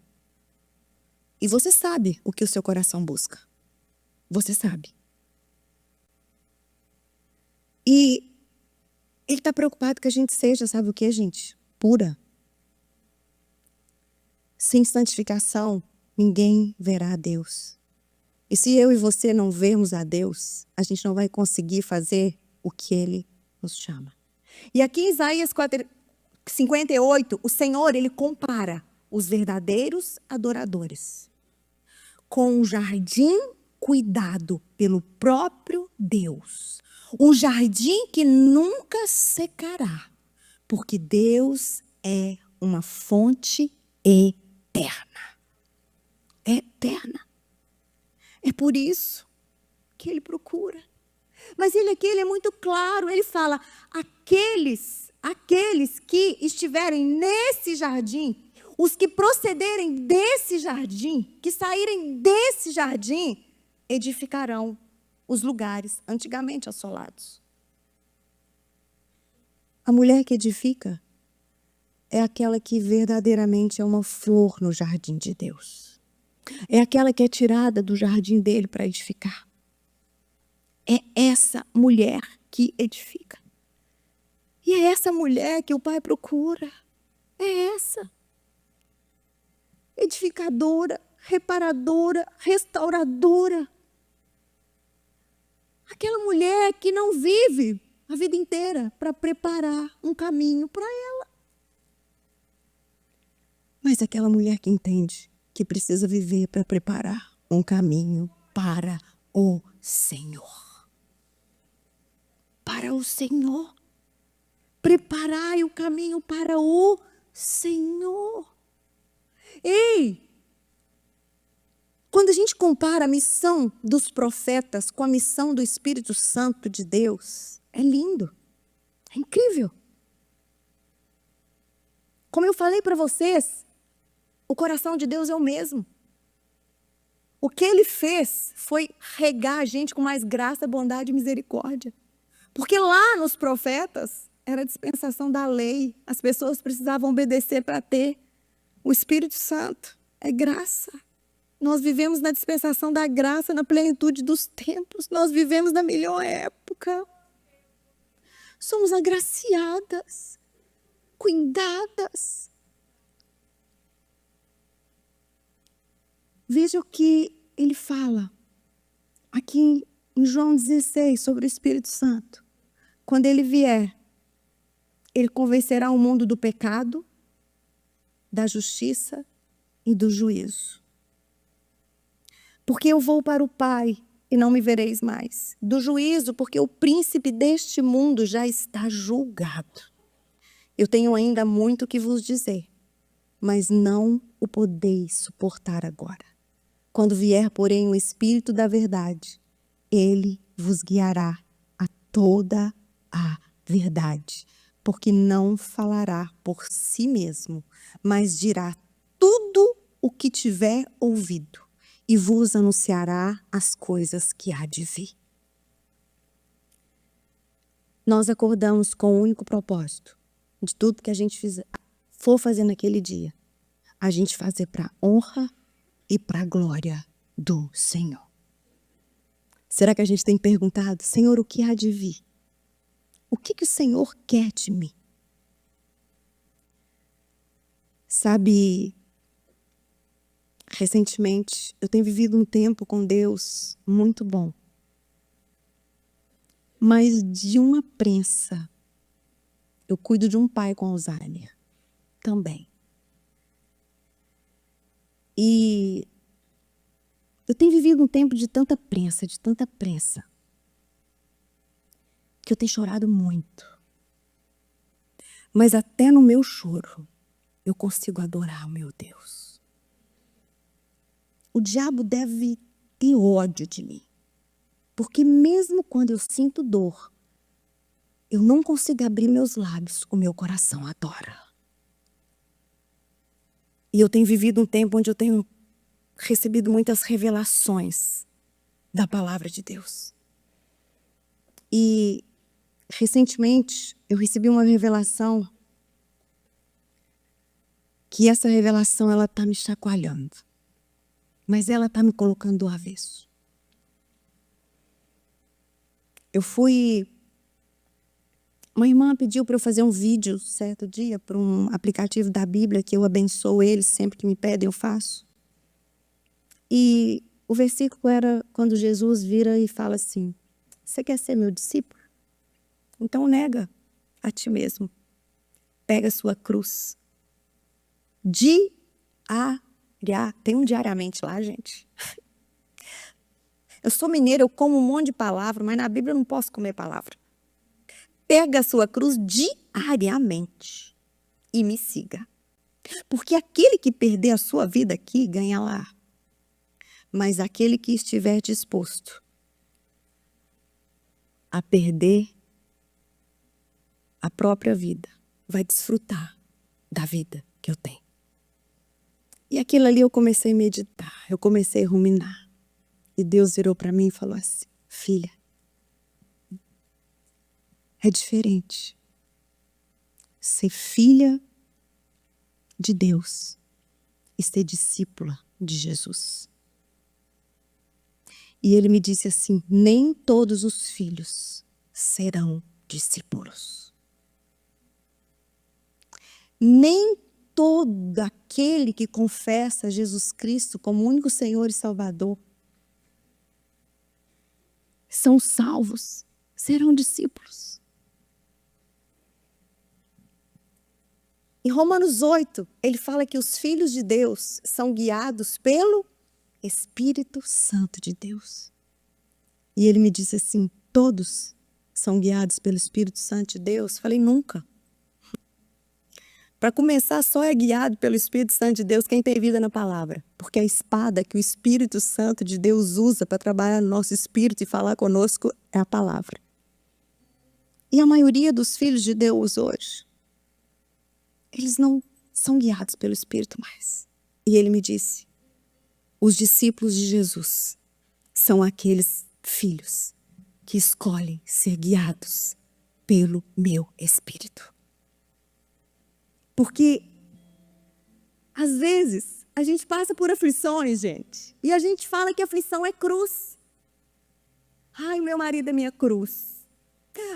E você sabe o que o seu coração busca. Você sabe. E ele está preocupado que a gente seja, sabe o que, gente? Pura. Sem santificação, ninguém verá a Deus. E se eu e você não vermos a Deus, a gente não vai conseguir fazer o que Ele nos chama. E aqui em Isaías 58, o Senhor, Ele compara os verdadeiros adoradores com um jardim cuidado pelo próprio Deus. Um jardim que nunca secará, porque Deus é uma fonte eterna. Eterna. É por isso que ele procura. Mas ele aqui ele é muito claro, ele fala, aqueles que estiverem nesse jardim, os que procederem desse jardim, que saírem desse jardim, edificarão os lugares antigamente assolados. A mulher que edifica é aquela que verdadeiramente é uma flor no jardim de Deus. É aquela que é tirada do jardim dele para edificar. É essa mulher que edifica. E é essa mulher que o Pai procura. É essa. Edificadora, reparadora, restauradora. Aquela mulher que não vive a vida inteira para preparar um caminho para ela. Mas aquela mulher que entende que precisa viver para preparar um caminho para o Senhor. Para o Senhor. Preparai o caminho para o Senhor. Ei! Quando a gente compara a missão dos profetas com a missão do Espírito Santo de Deus, é lindo. É incrível. Como eu falei para vocês, o coração de Deus é o mesmo. O que ele fez foi regar a gente com mais graça, bondade e misericórdia. Porque lá nos profetas era a dispensação da lei. As pessoas precisavam obedecer para ter o Espírito Santo. É graça. Nós vivemos na dispensação da graça, na plenitude dos tempos. Nós vivemos na melhor época. Somos agraciadas, cuidadas. Veja o que ele fala aqui em João 16 sobre o Espírito Santo. Quando ele vier, ele convencerá o mundo do pecado, da justiça e do juízo. Porque eu vou para o Pai e não me vereis mais. Do juízo, porque o príncipe deste mundo já está julgado. Eu tenho ainda muito que vos dizer, mas não o podeis suportar agora. Quando vier, porém, o Espírito da verdade, ele vos guiará a toda a verdade, porque não falará por si mesmo, mas dirá tudo o que tiver ouvido e vos anunciará as coisas que há de vir. Nós acordamos com o único propósito de tudo que a gente for fazer naquele dia, a gente fazer para a honra e para a glória do Senhor. Será que a gente tem perguntado, Senhor, o que há de vir? O que o Senhor quer de mim? Sabe, recentemente eu tenho vivido um tempo com Deus muito bom. Mas de uma prensa, eu cuido de um pai com Alzheimer também. E eu tenho vivido um tempo de tanta prensa, que eu tenho chorado muito. Mas até no meu choro, eu consigo adorar o meu Deus. O diabo deve ter ódio de mim. Porque mesmo quando eu sinto dor, eu não consigo abrir meus lábios, o meu coração adora. E eu tenho vivido um tempo onde eu tenho recebido muitas revelações da palavra de Deus. E recentemente eu recebi uma revelação que essa revelação ela está me chacoalhando, mas ela está me colocando do avesso. Uma irmã pediu para eu fazer um vídeo certo dia para um aplicativo da Bíblia que eu abençoo eles, sempre que me pedem eu faço. E o versículo era quando Jesus vira e fala assim: você quer ser meu discípulo? Então nega a ti mesmo. Pega a sua cruz. Tem um diariamente lá, gente. Eu sou mineira, eu como um monte de palavra, mas na Bíblia eu não posso comer palavra. Pega a sua cruz diariamente e me siga. Porque aquele que perder a sua vida aqui, ganha lá. Mas aquele que estiver disposto a perder a própria vida, vai desfrutar da vida que eu tenho. E aquilo ali eu comecei a meditar, eu comecei a ruminar. E Deus virou para mim e falou assim: filha, é diferente ser filha de Deus e ser discípula de Jesus. E ele me disse assim: nem todos os filhos serão discípulos. Nem todo aquele que confessa Jesus Cristo como único Senhor e Salvador são salvos, serão discípulos. Em Romanos 8, ele fala que os filhos de Deus são guiados pelo Espírito Santo de Deus. E ele me disse assim: todos são guiados pelo Espírito Santo de Deus? Falei: nunca. Para começar, só é guiado pelo Espírito Santo de Deus quem tem vida na palavra. Porque a espada que o Espírito Santo de Deus usa para trabalhar no nosso espírito e falar conosco é a palavra. E a maioria dos filhos de Deus hoje, eles não são guiados pelo Espírito mais. E ele me disse: os discípulos de Jesus são aqueles filhos que escolhem ser guiados pelo meu Espírito. Porque, às vezes, a gente passa por aflições, gente. E a gente fala que a aflição é cruz. Ai, o meu marido é minha cruz.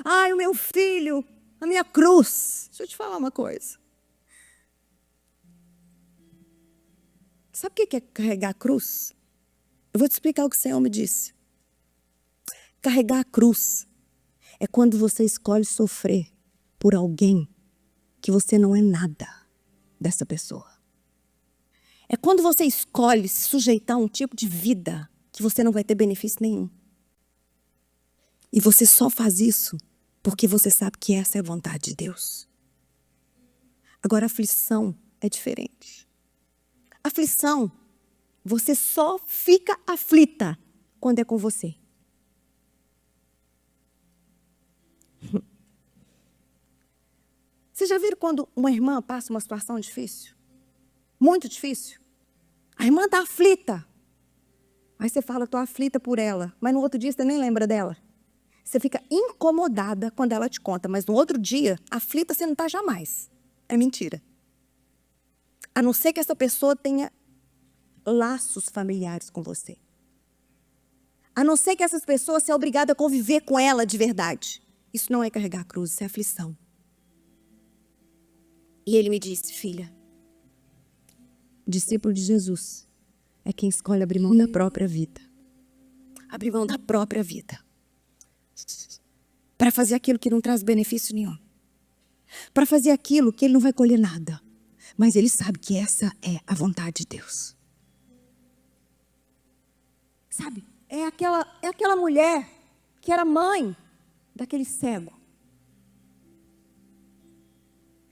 Ai, o meu filho, a minha cruz. Deixa eu te falar uma coisa. Sabe o que é carregar a cruz? Eu vou te explicar o que o Senhor me disse. Carregar a cruz é quando você escolhe sofrer por alguém que você não é nada dessa pessoa. É quando você escolhe se sujeitar a um tipo de vida que você não vai ter benefício nenhum. E você só faz isso porque você sabe que essa é a vontade de Deus. Agora, a aflição é diferente. Aflição, você só fica aflita quando é com você. Vocês já viram quando uma irmã passa uma situação difícil? Muito difícil? A irmã está aflita. Aí você fala: estou aflita por ela. Mas no outro dia você nem lembra dela. Você fica incomodada quando ela te conta. Mas no outro dia, aflita você não está jamais. É mentira. A não ser que essa pessoa tenha laços familiares com você. A não ser que essas pessoas sejam obrigadas a conviver com ela de verdade. Isso não é carregar a cruz, isso é aflição. E ele me disse: filha, discípulo de Jesus é quem escolhe abrir mão da própria vida. Abrir mão da própria vida. Para fazer aquilo que não traz benefício nenhum. Para fazer aquilo que ele não vai colher nada. Mas ele sabe que essa é a vontade de Deus. Sabe? É aquela mulher que era mãe daquele cego.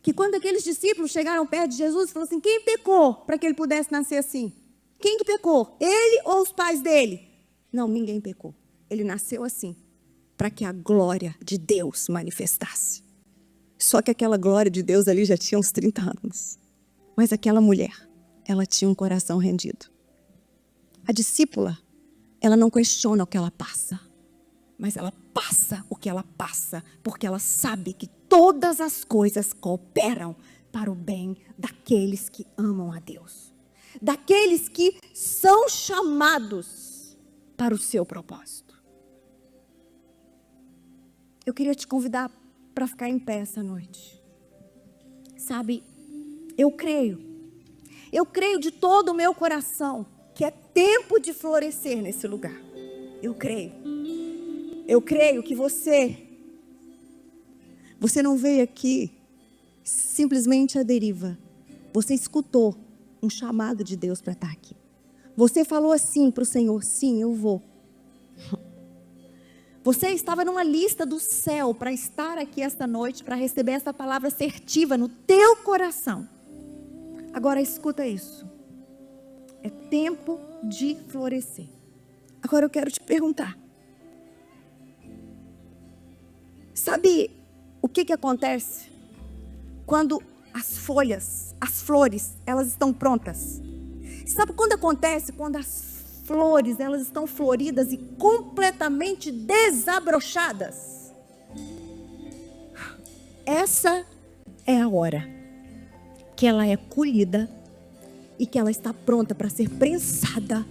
Que quando aqueles discípulos chegaram perto de Jesus, falou assim: quem pecou para que ele pudesse nascer assim? Quem que pecou? Ele ou os pais dele? Não, ninguém pecou. Ele nasceu assim, para que a glória de Deus manifestasse. Só que aquela glória de Deus ali já tinha uns 30 anos. Mas aquela mulher, ela tinha um coração rendido. A discípula ela não questiona o que ela passa, mas ela passa o que ela passa, porque ela sabe que todas as coisas cooperam para o bem daqueles que amam a Deus, daqueles que são chamados para o seu propósito. Eu queria te convidar para ficar em pé essa noite. Sabe, eu creio de todo o meu coração que é tempo de florescer nesse lugar. Eu creio que você não veio aqui simplesmente à deriva. Você escutou um chamado de Deus para estar aqui. Você falou assim para o Senhor: sim, eu vou. Você estava numa lista do céu para estar aqui esta noite, para receber essa palavra assertiva no teu coração. Agora escuta isso. É tempo de florescer. Agora eu quero te perguntar. Sabe o que acontece quando as flores, elas estão prontas? Sabe quando acontece? Quando as flores, elas estão floridas e completamente desabrochadas. Essa é a hora que ela é colhida e que ela está pronta para ser prensada,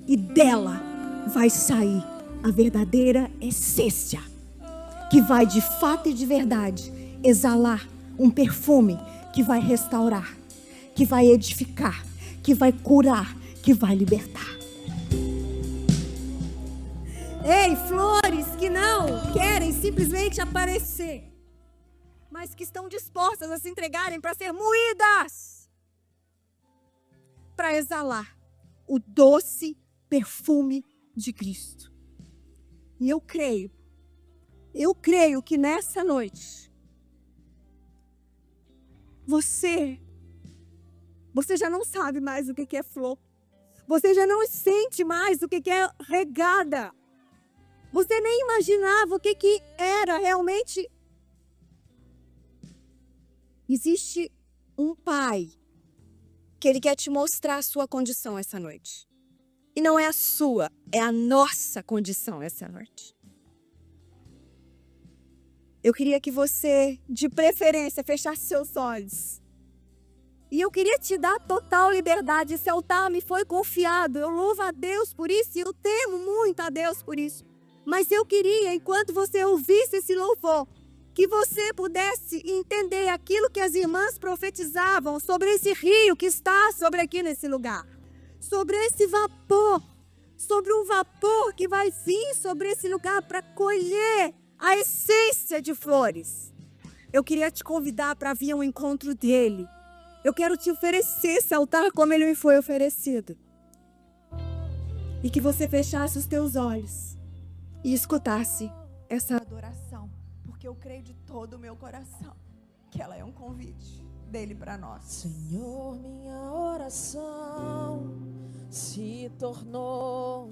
e dela vai sair a verdadeira essência, que vai de fato e de verdade exalar um perfume que vai restaurar, que vai edificar, que vai curar, que vai libertar. Ei, flores que não querem simplesmente aparecer, mas que estão dispostas a se entregarem para ser moídas, para exalar o doce perfume de Cristo. E eu creio que nessa noite, você já não sabe mais o que é flor. Você já não sente mais o que é regada. Você nem imaginava o que era realmente. Existe um pai que ele quer te mostrar a sua condição essa noite. E não é a sua, é a nossa condição essa noite. Eu queria que você, de preferência, fechasse seus olhos. E eu queria te dar total liberdade. Esse altar me foi confiado. Eu louvo a Deus por isso e eu temo muito a Deus por isso. Mas eu queria, enquanto você ouvisse esse louvor, que você pudesse entender aquilo que as irmãs profetizavam sobre esse rio que está sobre aqui nesse lugar. Sobre esse vapor. Sobre um vapor que vai vir sobre esse lugar para colher a essência de flores. Eu queria te convidar para vir ao encontro dele. Eu quero te oferecer esse altar como ele me foi oferecido. E que você fechasse os teus olhos e escutasse essa adoração. Porque eu creio de todo o meu coração que ela é um convite dele para nós. Senhor, minha oração se tornou